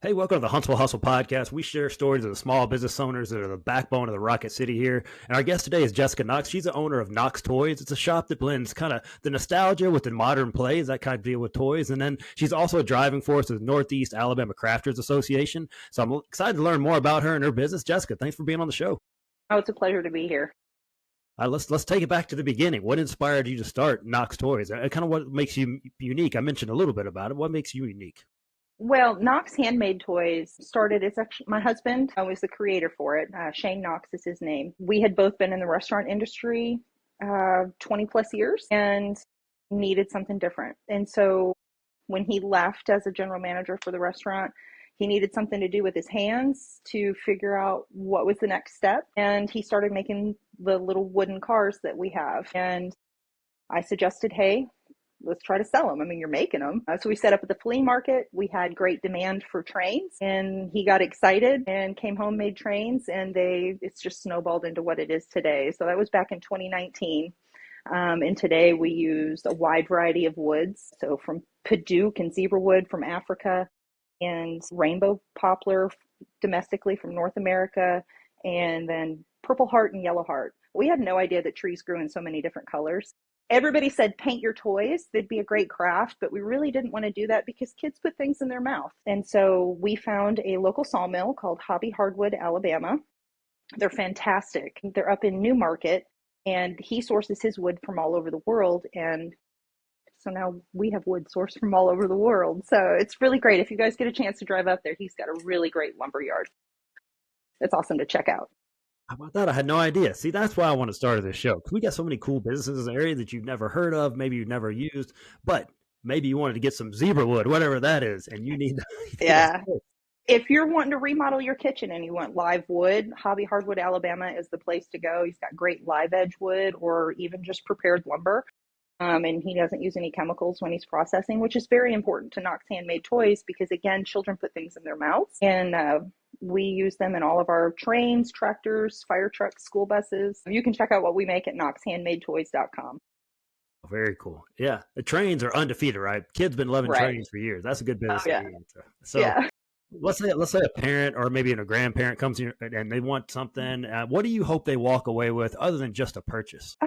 Hey, welcome to the Huntsville Hustle podcast. We share stories of the small business owners that are the backbone of the Rocket City here. And our guest today is Jessica Knox. She's the owner of Knox Toys. It's a shop that blends kind of the nostalgia with the modern plays, that kind of deal with toys. And then she's also a driving force of the Northeast Alabama Crafters Association. So I'm excited to learn more about her and her business. Jessica, thanks for being on the show. Oh, it's a pleasure to be here. Let's take it back to the beginning. What inspired you to start Knox Toys? Kind of what makes you unique? I mentioned a little bit about it. What makes you unique? Well, Knox Handmade Toys started, it's actually my husband was the creator for it. Shane Knox is his name. We had both been in the restaurant industry 20 plus years and needed something different. And so when he left as a general manager for the restaurant, he needed something to do with his hands to figure out what was the next step. And he started making the little wooden cars that we have. And I suggested, hey, let's try to sell them. I mean, you're making them. So we set up at the flea market. We had great demand for trains, and he got excited and came home, made trains, and it's just snowballed into what it is today. So that was back in 2019. And today we use a wide variety of woods. So from Padauk and zebra wood from Africa, and rainbow poplar domestically from North America, and then purple heart and yellow heart. We had no idea that trees grew in so many different colors. Everybody said paint your toys. They'd be a great craft, but we really didn't want to do that because kids put things in their mouth. And so we found a local sawmill called Hobby Hardwood, Alabama. They're fantastic. They're up in New Market, and he sources his wood from all over the world. And so now we have wood sourced from all over the world. So it's really great. If you guys get a chance to drive up there, he's got a really great lumber yard. It's awesome to check out. How about that? I had no idea. See, that's why I want to start this show. We got so many cool businesses in the area that you've never heard of, maybe you've never used, but maybe you wanted to get some zebra wood, whatever that is, and you need. Yeah. If you're wanting to remodel your kitchen and you want live wood, Hobby Hardwood, Alabama is the place to go. He's got great live edge wood or even just prepared lumber. And he doesn't use any chemicals when he's processing, which is very important to Knox Handmade Toys because, again, children put things in their mouths. And we use them in all of our trains, tractors, fire trucks, school buses. You can check out what we make at knoxhandmadetoys.com. Very cool. Yeah. The trains are undefeated, right? Kids been loving trains for years. That's a good business. Oh, yeah. So yeah. Let's say a parent or maybe a grandparent comes here and they want something. What do you hope they walk away with other than just a purchase?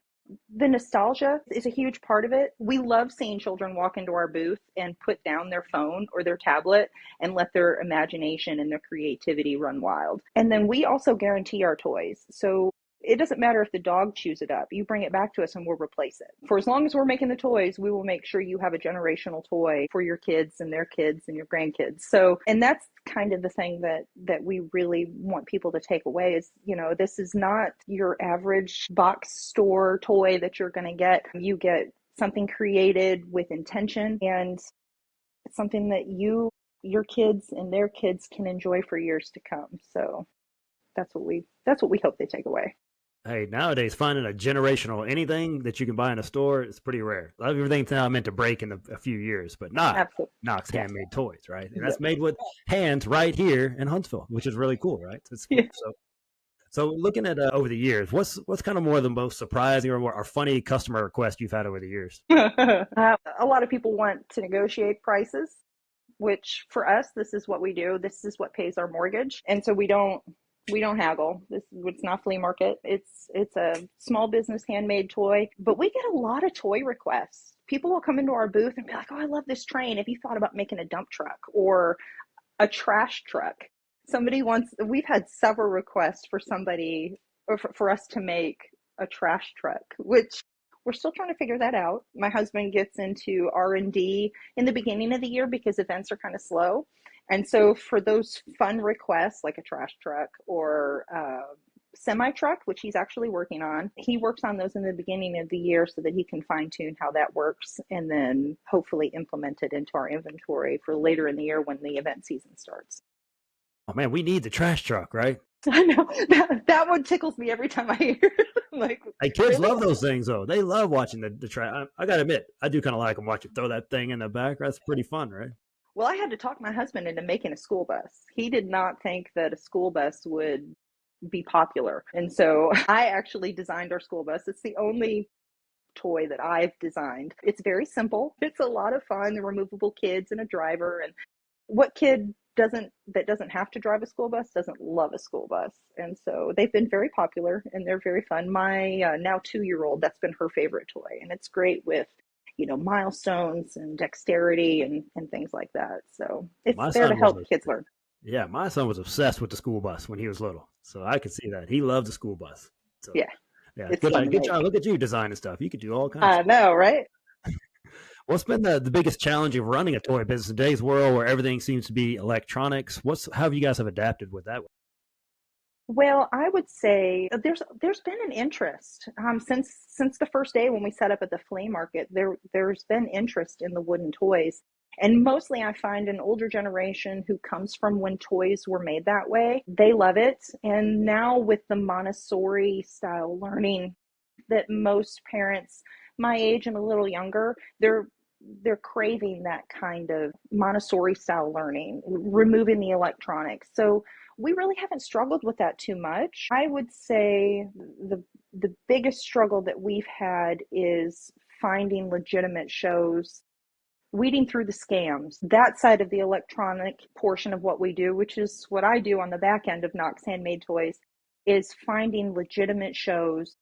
The nostalgia is a huge part of it. We love seeing children walk into our booth and put down their phone or their tablet and let their imagination and their creativity run wild. And then we also guarantee our toys. So it doesn't matter if the dog chews it up. You bring it back to us and we'll replace it. For as long as we're making the toys, we will make sure you have a generational toy for your kids and their kids and your grandkids. So, and that's kind of the thing that we really want people to take away is, this is not your average box store toy that you're going to get. You get something created with intention and something that your kids and their kids can enjoy for years to come. So that's what we hope they take away. Hey, nowadays finding a generational anything that you can buy in a store is pretty rare. Everything's now meant to break in a few years, but not Knox Handmade Toys, right? And that's made with hands right here in Huntsville, which is really cool, right? It's cool. Yeah. So looking at over the years, what's kind of more the most surprising or funny customer request you've had over the years? A lot of people want to negotiate prices, which for us, this is what we do. This is what pays our mortgage, and so we don't haggle. It's not flea market. It's a small business handmade toy, but we get a lot of toy requests. People will come into our booth and be like, "Oh, I love this train. Have you thought about making a dump truck or a trash truck?" We've had several requests for somebody or for us to make a trash truck, which we're still trying to figure that out. My husband gets into R&D in the beginning of the year because events are kind of slow. And so for those fun requests, like a trash truck or a semi-truck, which he's actually working on, he works on those in the beginning of the year so that he can fine-tune how that works and then hopefully implement it into our inventory for later in the year when the event season starts. Oh, man, we need the trash truck, right? I know. That one tickles me every time I hear it. Like, hey, kids love those things, though. They love watching the trash. I got to admit, I do kind of like them watching throw that thing in the back. That's pretty fun, right? Well, I had to talk my husband into making a school bus. He did not think that a school bus would be popular. And so I actually designed our school bus. It's the only toy that I've designed. It's very simple. It's a lot of fun. The removable kids and a driver. And what kid doesn't have to drive a school bus doesn't love a school bus. And so they've been very popular and they're very fun. My now 2-year-old, that's been her favorite toy, and it's great with milestones and dexterity and things like that. So it's My there to son was help kids learn. yeah, my son was obsessed with the school bus when he was little. So I could see that. He loved the school bus. So Yeah, yeah, it's fun to good job. make. Look at you designing stuff. You could do all kinds of I stuff. know, right? What's been the biggest challenge of running a toy business in today's world where everything seems to be electronics? How have you guys have adapted with that? Well, I would say there's been an interest since the first day when we set up at the flea market. There's been interest in the wooden toys, and mostly I find an older generation who comes from when toys were made that way. They love it, and now with the Montessori style learning that most parents my age and a little younger, they're craving that kind of Montessori style learning, removing the electronics. So we really haven't struggled with that too much. I would say the biggest struggle that we've had is finding legitimate shows, weeding through the scams. That side of the electronic portion of what we do, which is what I do on the back end of Knox Handmade Toys, is finding legitimate shows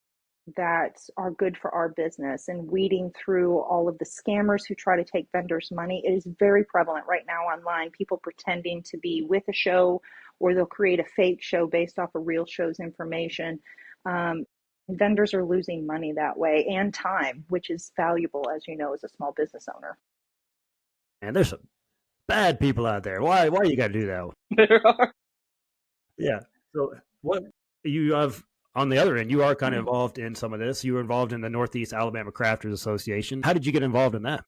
that are good for our business and weeding through all of the scammers who try to take vendors' money. It is very prevalent right now online, people pretending to be with a show, or they'll create a fake show based off a real show's information. Vendors are losing money that way, and time, which is valuable, as you know, as a small business owner. And there's some bad people out there. Why you got to do that? There are. Yeah. So what you have on the other end, you are kind of involved in some of this. You were involved in the Northeast Alabama Crafters Association. How did you get involved in that?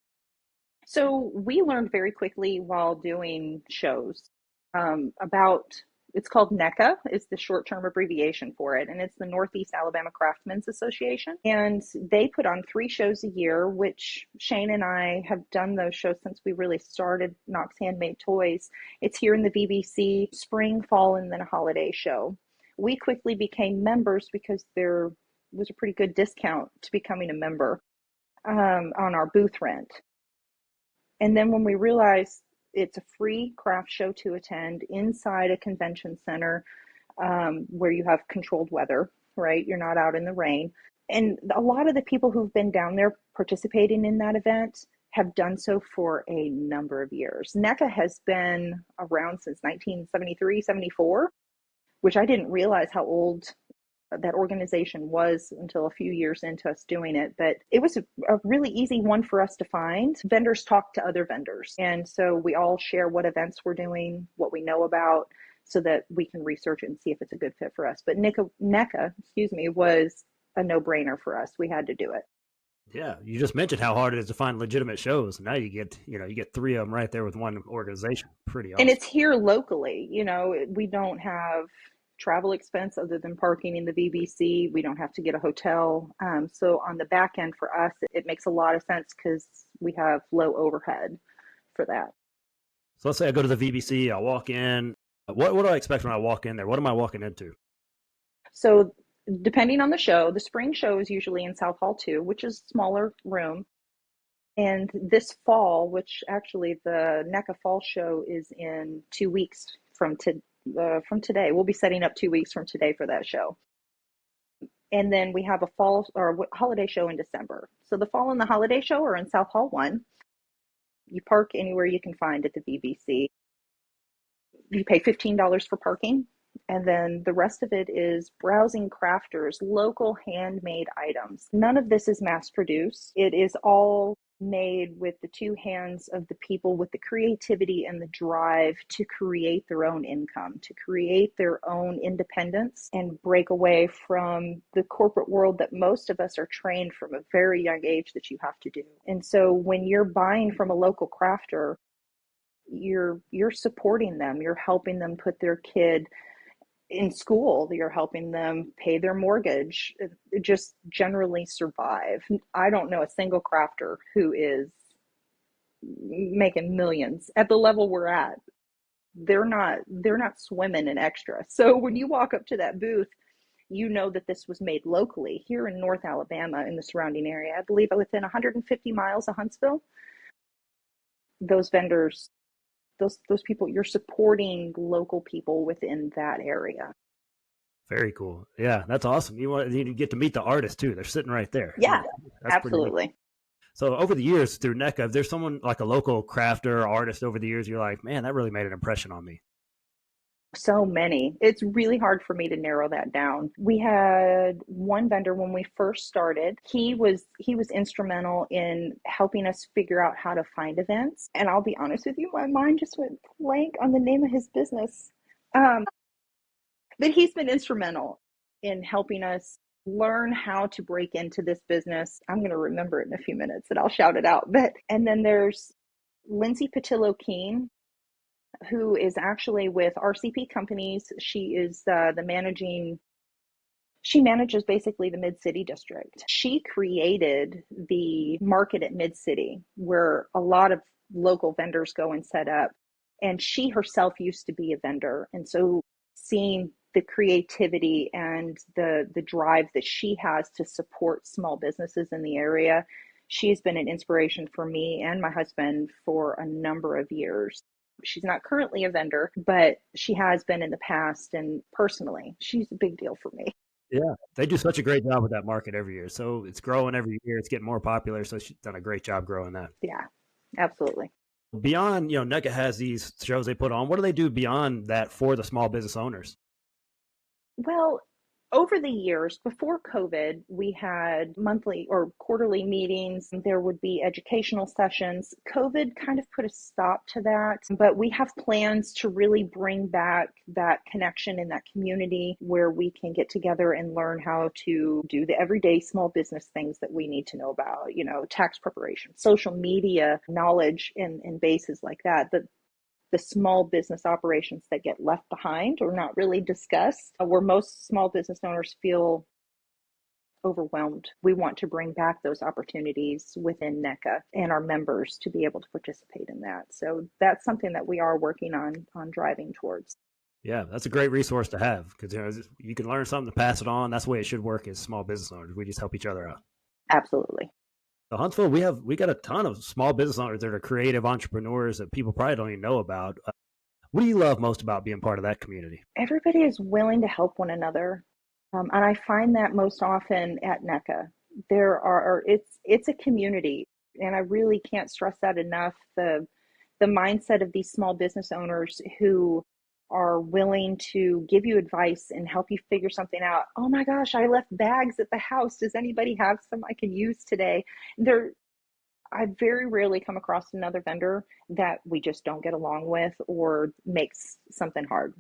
So we learned very quickly while doing shows about, it's called NECA, is the short-term abbreviation for it, and it's the Northeast Alabama Craftsmen's Association. And they put on 3 shows a year, which Shane and I have done those shows since we really started Knox Handmade Toys. It's here in the VBC, spring, fall, and then a holiday show. We quickly became members because there was a pretty good discount to becoming a member on our booth rent. And then when we realized it's a free craft show to attend inside a convention center, where you have controlled weather, right? You're not out in the rain. And a lot of the people who've been down there participating in that event have done so for a number of years. NECA has been around since 1973, 74, which I didn't realize how old that organization was until a few years into us doing it. But it was a really easy one for us to find. Vendors talk to other vendors. And so we all share what events we're doing, what we know about, so that we can research it and see if it's a good fit for us. But NECA, was a no-brainer for us. We had to do it. Yeah, you just mentioned how hard it is to find legitimate shows. Now you get 3 of them right there with one organization. Pretty awesome. And it's here locally. We don't have travel expense other than parking in the VBC. We don't have to get a hotel. So on the back end for us, it makes a lot of sense because we have low overhead for that. So let's say I go to the VBC, I walk in. What do I expect when I walk in there? What am I walking into? So depending on the show, the spring show is usually in South Hall 2, which is a smaller room. And this fall, which actually the NECA Fall Show is in 2 weeks from today. We'll be setting up 2 weeks from today for that show. And then we have a fall or holiday show in December. So the fall and the holiday show are in South Hall 1. You park anywhere you can find at the VBC. You pay $15 for parking. And then the rest of it is browsing crafters, local handmade items. None of this is mass produced. It is all made with the 2 hands of the people with the creativity and the drive to create their own income, to create their own independence and break away from the corporate world that most of us are trained from a very young age that you have to do. And so when you're buying from a local crafter, you're supporting them, you're helping them put their kid in school, you're helping them pay their mortgage, just generally survive. I don't know a single crafter who is making millions at the level we're at. They're not swimming in extra. So when you walk up to that booth, you know that this was made locally here in North Alabama in the surrounding area. I believe within 150 miles of Huntsville. Those vendors those people, you're supporting local people within that area. Very cool. Yeah, that's awesome. You get to meet the artists too. They're sitting right there. Yeah, That's pretty neat. absolutely. So over the years through NECA, if there's someone like a local crafter or artist over the years, you're like, man, that really made an impression on me. So many. It's really hard for me to narrow that down. We had one vendor when we first started. He was instrumental in helping us figure out how to find events. And I'll be honest with you, my mind just went blank on the name of his business. Um, but he's been instrumental in helping us learn how to break into this business. I'm going to remember it in a few minutes and I'll shout it out. But and then there's Lindsay Patillo Keene, who is actually with RCP Companies. She is she manages basically the Mid-City district. She created the market at Mid-City where a lot of local vendors go and set up. And she herself used to be a vendor. And so seeing the creativity and the drive that she has to support small businesses in the area, she's been an inspiration for me and my husband for a number of years. She's not currently a vendor, but she has been in the past, and personally, she's a big deal for me. Yeah, they do such a great job with that market every year. So it's growing every year. It's getting more popular. So she's done a great job growing that. Yeah, absolutely. Beyond, NECA has these shows they put on. What do they do beyond that for the small business owners? Well, over the years, before COVID, we had monthly or quarterly meetings. There would be educational sessions. COVID kind of put a stop to that, but we have plans to really bring back that connection in that community where we can get together and learn how to do the everyday small business things that we need to know about, tax preparation, social media knowledge, and bases like that. The small business operations that get left behind or not really discussed, where most small business owners feel overwhelmed. We want to bring back those opportunities within NECA and our members to be able to participate in that. So that's something that we are working on driving towards. Yeah, that's a great resource to have because you can learn something to pass it on. That's the way it should work as small business owners. We just help each other out. Absolutely. So Huntsville, we got a ton of small business owners that are creative entrepreneurs that people probably don't even know about. What do you love most about being part of that community? Everybody is willing to help one another. And I find that most often at NECA. It's a community, and I really can't stress that enough. The mindset of these small business owners who are willing to give you advice and help you figure something out. Oh my gosh, I left bags at the house. Does anybody have some I can use today? I very rarely come across another vendor that we just don't get along with or makes something hard.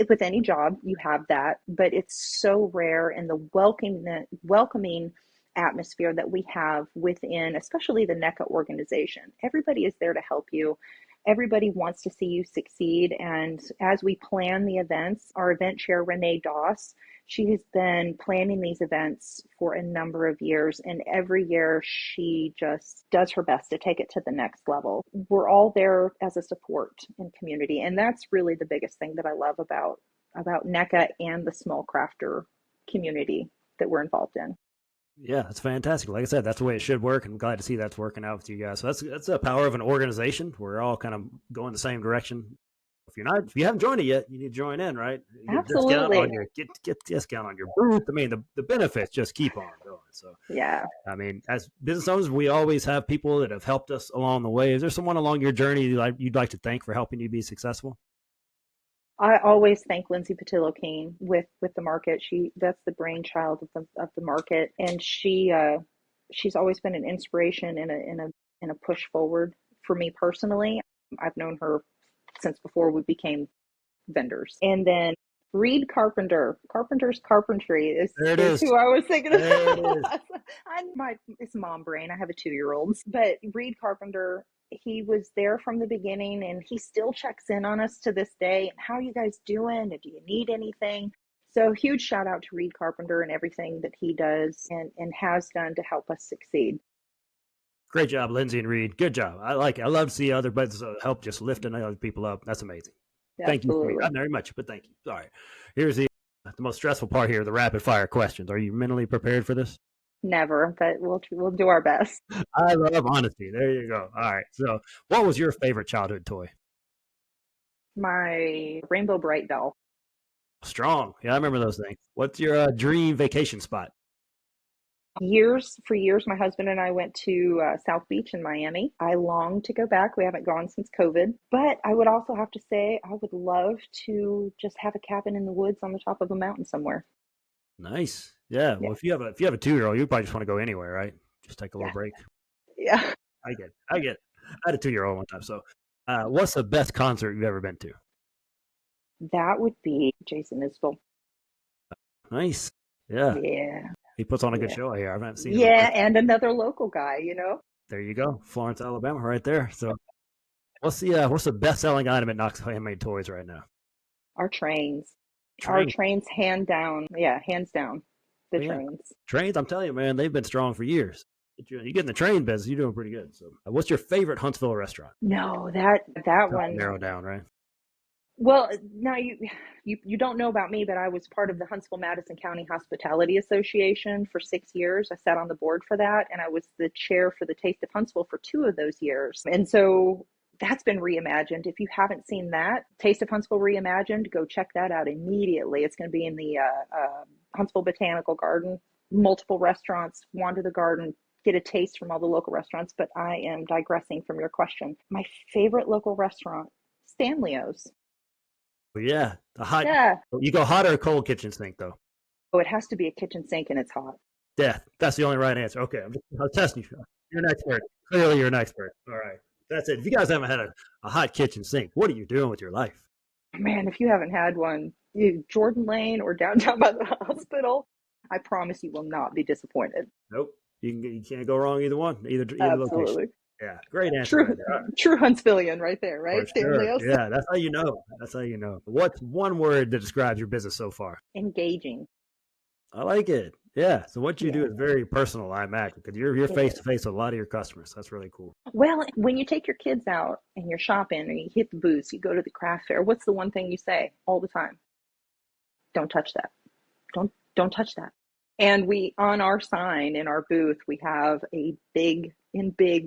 With any job, you have that, but it's so rare in the welcoming atmosphere that we have within, especially the NECA organization. Everybody is there to help you. Everybody wants to see you succeed. And as we plan the events, our event chair, Renee Doss, she has been planning these events for a number of years. And every year she just does her best to take it to the next level. We're all there as a support and community. And that's really the biggest thing that I love about NECA and the small crafter community that we're involved in. Yeah, that's fantastic. Like I said, that's the way it should work. I'm glad to see that's working out with you guys. So that's the power of an organization. We're all kind of going the same direction. If you haven't joined it yet, you need to join in, right? Absolutely. Get discount on your booth. I mean, the benefits just keep on going. So yeah. I mean, as business owners, we always have people that have helped us along the way. Is there someone along your journey you'd like to thank for helping you be successful? I always thank Lindsay Patillo Keene with the market. That's the brainchild of the market, and she's always been an inspiration and a push forward for me personally. I've known her since before we became vendors, and then Reed Carpenter's Carpentry is who I was thinking of. It's mom brain. I have a 2-year-old, but Reed Carpenter, he was there from the beginning and he still checks in on us to this day. How are you guys doing? Do you need anything? So huge shout out to Reed Carpenter and everything that he does and has done to help us succeed. Great job, Lindsay and Reed. Good job. I like it. I love to see other businesses help just lifting other people up. That's amazing. Thank you for me. Not very much, but thank you. All right. Here's the most stressful part here, the rapid fire questions. Are you mentally prepared for this? Never, but we'll do our best. I love honesty. There you go. All right. So what was your favorite childhood toy? My Rainbow Bright doll. Strong. Yeah, I remember those things. What's your dream vacation spot? For years, my husband and I went to South Beach in Miami. I long to go back. We haven't gone since COVID, but I would also have to say I would love to just have a cabin in the woods on the top of a mountain somewhere. Nice. Yeah. Yeah, Well, if you have a 2-year-old, you probably just want to go anywhere, right? Just take a little yeah, break. yeah. I get it. I get it. I had a 2-year-old one time. So, what's the best concert you've ever been to? That would be Jason Isbell. Nice. Yeah. Yeah, He puts on a good yeah, show here. I haven't seen him in yeah, person. and another local guy. There you go. Florence, Alabama, right there. So, what's the best selling item at Knox Handmade Toys right now? Our trains, our Train. trains, hand down. Yeah, hands down, the Oh, yeah. trains. Trains, I'm telling you, man, they've been strong for years. You get in the train business, you're doing pretty good. So, what's your favorite Huntsville restaurant? No, that Try to one. narrow down, right? Well, now you don't know about me, but I was part of the Huntsville Madison County Hospitality Association for 6 years. I sat on the board for that, and I was the chair for the Taste of Huntsville for 2 of those years. And so that's been reimagined. If you haven't seen that, Taste of Huntsville Reimagined, go check that out immediately. It's going to be in the Huntsville Botanical Garden. Multiple restaurants, wander the garden, get a taste from all the local restaurants. But I am digressing from your question. My favorite local restaurant, Stanley's. But yeah, the hot. Yeah. You go hot or cold kitchen sink though. Oh, it has to be a kitchen sink and it's hot. Death. That's the only right answer. Okay, I'm testing you. You're an expert. Clearly, you're an expert. All right, that's it. If you guys haven't had a hot kitchen sink, what are you doing with your life? Man, if you haven't had one, Jordan Lane or downtown by the hospital, I promise you will not be disappointed. Nope. You can't go wrong either one. Either location. Absolutely. Yeah, great answer right True, there. true Huntsvillian right there, For right? sure. Stanley's. Yeah, that's how you know. That's how you know. What's one word that describes your business so far? Engaging. I like it. Yeah. So what you Yeah, do is very personal, I imagine, because you're it face to is. face with a lot of your customers. That's really cool. Well, when you take your kids out and you're shopping or you hit the booths, you go to the craft fair, what's the one thing you say all the time? Don't touch that. Don't touch that. And we, on our sign in our booth, we have a big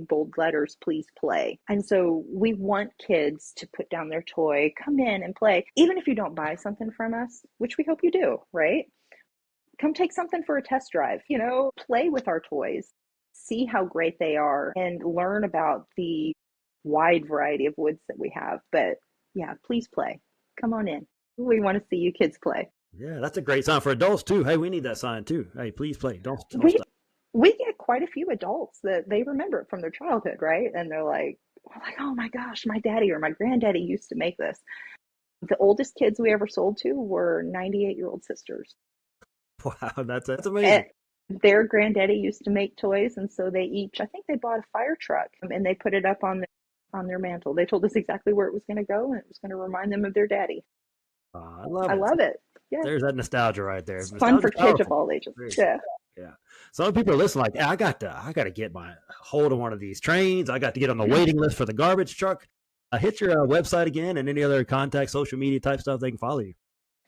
bold letters, please play. And so we want kids to put down their toy, come in and play. Even if you don't buy something from us, which we hope you do, right? Come take something for a test drive, play with our toys, see how great they are, and learn about the wide variety of woods that we have. But yeah, please play. Come on in. We want to see you kids play. Yeah, that's a great sign for adults too. Hey, we need that sign too. Hey, please play. Don't We stop. we get quite a few adults that they remember it from their childhood, right? And we're like, oh my gosh, my daddy or my granddaddy used to make this. The oldest kids we ever sold to were 98-year-old sisters. Wow, that's And amazing. their granddaddy used to make toys, and so they each, I think they bought a fire truck and they put it up on their mantle. They told us exactly where it was going to go, and it was going to remind them of their daddy. I love I it. love it. Yeah, There's that nostalgia right there. it's fun for Nostalgia's kids of powerful. all ages. Very Yeah. cool. Yeah. Some people are listening like, yeah, I got to get my hold of one of these trains. I got to get on the waiting list for the garbage truck. Hit your website again and any other contact, social media type stuff they can follow you.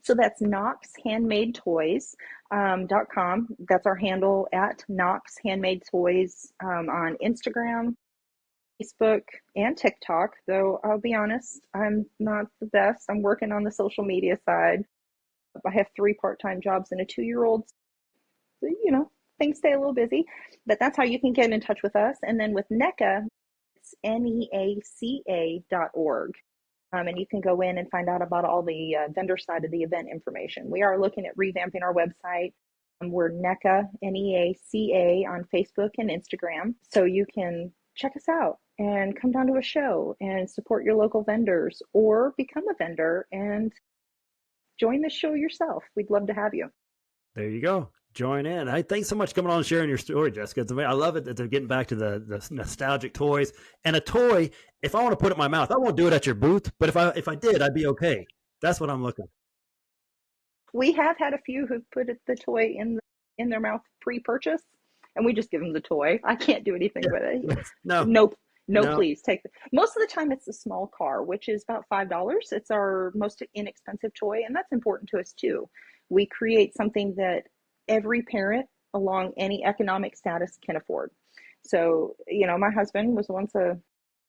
So that's Knox Handmade Toys .com. That's our handle at Knox Handmade Toys on Instagram, Facebook, and TikTok. Though I'll be honest, I'm not the best. I'm working on the social media side. I have 3 part-time jobs and a 2-year-old. So, things stay a little busy, but that's how you can get in touch with us. And then with NECA, it's NEACA.org. And you can go in and find out about all the vendor side of the event information. We are looking at revamping our website. We're NECA, NEACA on Facebook and Instagram. So you can check us out and come down to a show and support your local vendors or become a vendor and join the show yourself. We'd love to have you. There you go. Join in. Hey, thanks so much for coming on and sharing your story, Jessica. I love it that they're getting back to the nostalgic toys. And a toy, if I want to put it in my mouth, I won't do it at your booth. But if I did, I'd be okay. That's what I'm looking for. We have had a few who've put the toy in their mouth pre-purchase, and we just give them the toy. I can't do anything with it. No, Nope. No, no. please take the. Most of the time, it's a small car, which is about $5. It's our most inexpensive toy, and that's important to us too. We create something that every parent along any economic status can afford. So, my husband was once had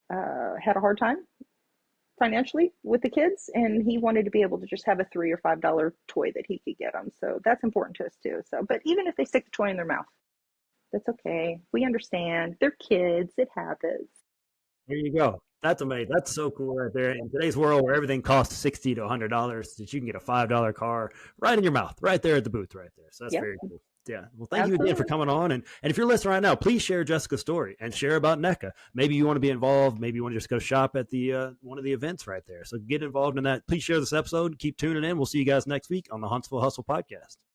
a hard time financially with the kids, and he wanted to be able to just have a $3 or $5 toy that he could get them. So that's important to us too. So, but even if they stick the toy in their mouth, that's okay. We understand. They're kids. It happens. There you go. That's amazing. That's so cool right there. In today's world where everything costs $60 to $100, that you can get a $5 car right in your mouth, right there at the booth right there. So that's very cool. Yeah. Well, thank you again for coming on. And if you're listening right now, please share Jessica's story and share about NEACA. Maybe you want to be involved. Maybe you want to just go shop at the one of the events right there. So get involved in that. Please share this episode. Keep tuning in. We'll see you guys next week on the Huntsville Hustle podcast.